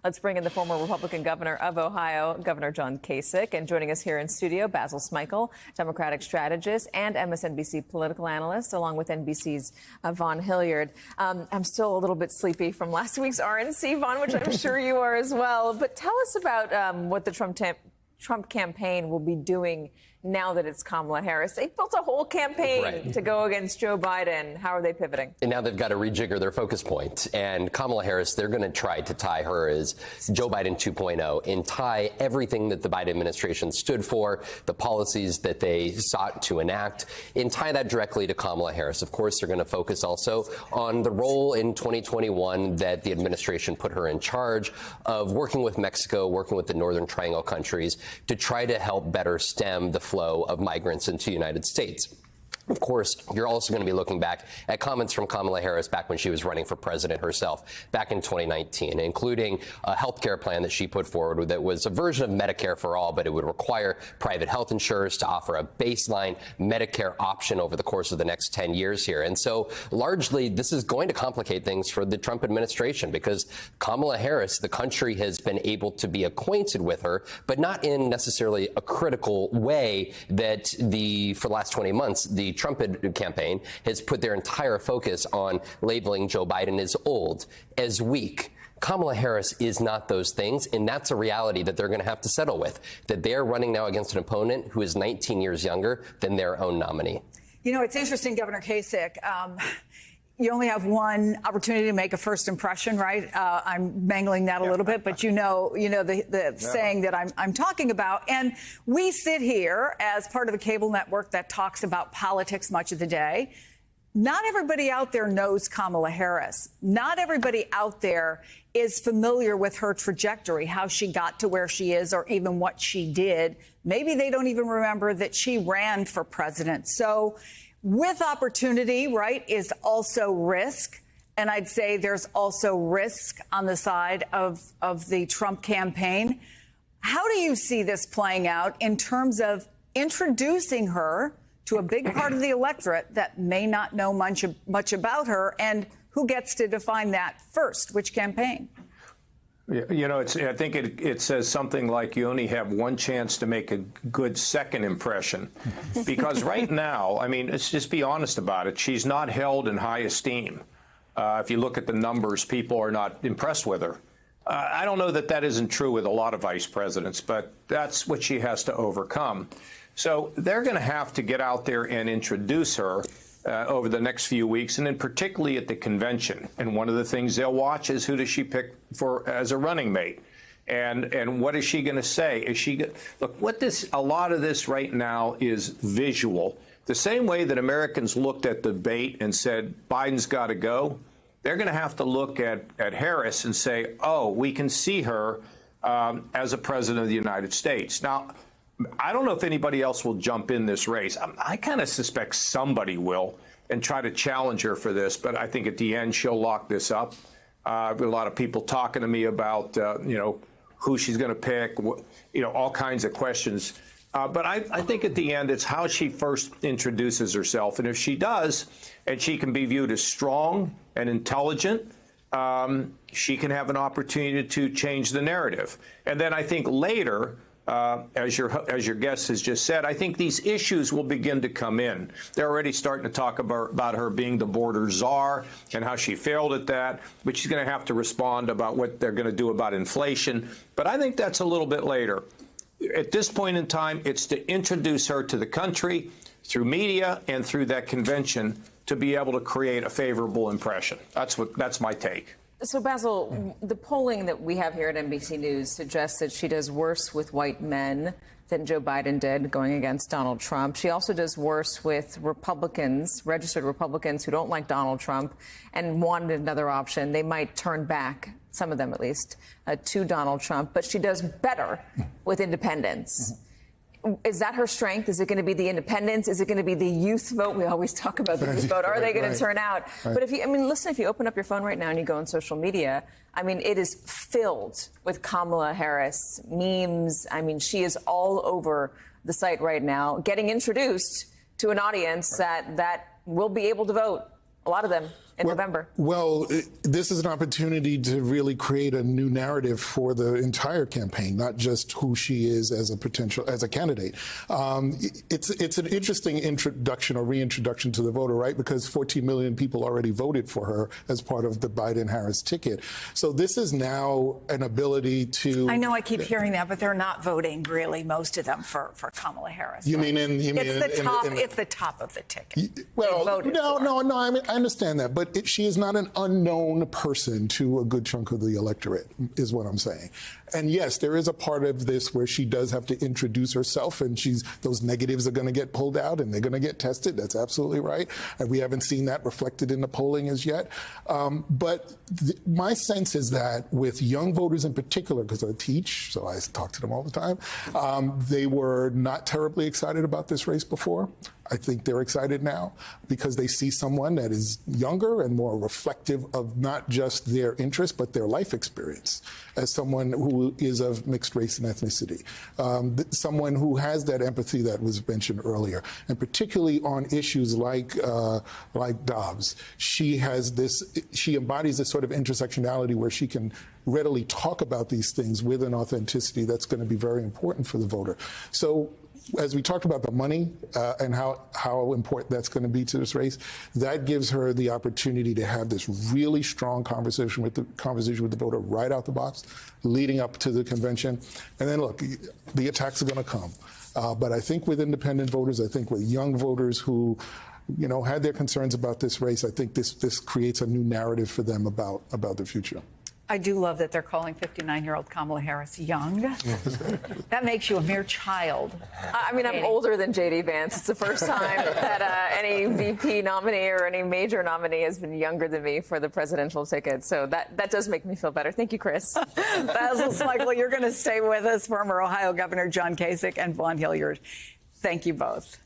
Let's bring in the former Republican governor of Ohio, Governor John Kasich, and joining us here in studio, Basil Smikle, Democratic strategist and MSNBC political analyst, along with NBC's Vaughn Hilliard. I'm still a little bit sleepy from last week's RNC, Vaughn, which I'm sure you are as well. But tell us about what the Trump campaign will be doing now that it's Kamala Harris. They built a whole campaign to go against Joe Biden. How are they pivoting? And now they've got to rejigger their focus point. And Kamala Harris, they're going to try to tie her as Joe Biden 2.0 and tie everything that the Biden administration stood for, the policies that they sought to enact, and tie that directly to Kamala Harris. Of course, they're going to focus also on the role in 2021 that the administration put her in charge of, working with Mexico, working with the Northern Triangle countries to try to help better stem the flow of migrants into the United States. Of course, you're also going to be looking back at comments from Kamala Harris back when she was running for president herself back in 2019, including a health care plan that she put forward that was a version of Medicare for all, but it would require private health insurers to offer a baseline Medicare option over the course of the next 10 years here. And so largely this is going to complicate things for the Trump administration because Kamala Harris, the country has been able to be acquainted with her, but not in necessarily a critical way that for the last 20 months, the Trump campaign has put their entire focus on labeling Joe Biden as old, as weak. Kamala Harris is not those things, and that's a reality that they're going to have to settle with, that they're running now against an opponent who is 19 years younger than their own nominee. You know, it's interesting, Governor Kasich. You only have one opportunity to make a first impression, right? I'm mangling that a little bit, but you know the saying that I'm talking about. And we sit here as part of a cable network that talks about politics much of the day. Not everybody out there knows Kamala Harris. Not everybody out there is familiar with her trajectory, how she got to where she is, or even what she did. Maybe they don't even remember that she ran for president. So with opportunity, right, is also risk. And I'd say there's also risk on the side of the Trump campaign. How do you see this playing out in terms of introducing her to a big part of the electorate that may not know much about her? And who gets to define that first? Which campaign? You know, I think it says something like you only have one chance to make a good second impression. Because right now, I mean, let's just be honest about it. She's not held in high esteem. If you look at the numbers, people are not impressed with her. I don't know that that isn't true with a lot of vice presidents, but that's what she has to overcome. So they're going to have to get out there and introduce her over the next few weeks, and then particularly at the convention. And one of the things they'll watch is who does she pick for as a running mate, and what is she going to say? Is she look? A lot of this right now is visual. The same way that Americans looked at the debate and said Biden's got to go, they're going to have to look at Harris and say, oh, we can see her as a president of the United States. Now, I don't know if anybody else will jump in this race. I kind of suspect somebody will and try to challenge her for this, but I think at the end she'll lock this up. A lot of people talking to me about, who she's going to pick, all kinds of questions. But I think at the end it's how she first introduces herself. And if she does, and she can be viewed as strong and intelligent, she can have an opportunity to change the narrative. And then I think later, as your guest has just said, I think these issues will begin to come in. They're already starting to talk about her being the border czar and how she failed at that, but she's going to have to respond about what they're going to do about inflation. But I think that's a little bit later. At this point in time, it's to introduce her to the country through media and through that convention to be able to create a favorable impression. That's my take. So, Basil, the polling that we have here at NBC News suggests that she does worse with white men than Joe Biden did going against Donald Trump. She also does worse with Republicans, registered Republicans who don't like Donald Trump and wanted another option. They might turn back, some of them at least, to Donald Trump. But she does better with independents. Is that her strength? Is it going to be the independents? Is it going to be the youth vote? We always talk about the youth vote. Are they going to turn out? But if you open up your phone right now and you go on social media, it is filled with Kamala Harris memes. She is all over the site right now, getting introduced to an audience that will be able to vote. A lot of them. in November. Well, this is an opportunity to really create a new narrative for the entire campaign, not just who she is as a candidate. It's an interesting introduction or reintroduction to the voter, right? Because 14 million people already voted for her as part of the Biden-Harris ticket. So this is now an ability to. I know I keep hearing that, but they're not voting really, most of them, for Kamala Harris. You mean it's the top of the ticket. Well, no. I mean, I understand that, but she is not an unknown person to a good chunk of the electorate, is what I'm saying. And yes, there is a part of this where she does have to introduce herself, and those negatives are going to get pulled out and they're going to get tested. That's absolutely right. And we haven't seen that reflected in the polling as yet. But my sense is that with young voters in particular, because I teach, so I talk to them all the time, they were not terribly excited about this race before. I think they're excited now because they see someone that is younger and more reflective of not just their interest, but their life experience as someone who is of mixed race and ethnicity, someone who has that empathy that was mentioned earlier, and particularly on issues like Dobbs. She embodies this sort of intersectionality where she can readily talk about these things with an authenticity that's going to be very important for the voter. So as we talked about the money and how important that's going to be to this race, that gives her the opportunity to have this really strong conversation with the voter right out the box, leading up to the convention. And then look, the attacks are going to come. But I think with independent voters, I think with young voters who had their concerns about this race, I think this creates a new narrative for them about the future. I do love that they're calling 59-year-old Kamala Harris young. That makes you a mere child. I mean, I'm older than J.D. Vance. It's the first time that any VP nominee or any major nominee has been younger than me for the presidential ticket. So that does make me feel better. Thank you, Chris. Basil Smugler, you're going to stay with us. Former Ohio Governor John Kasich and Vaughn Hilliard. Thank you both.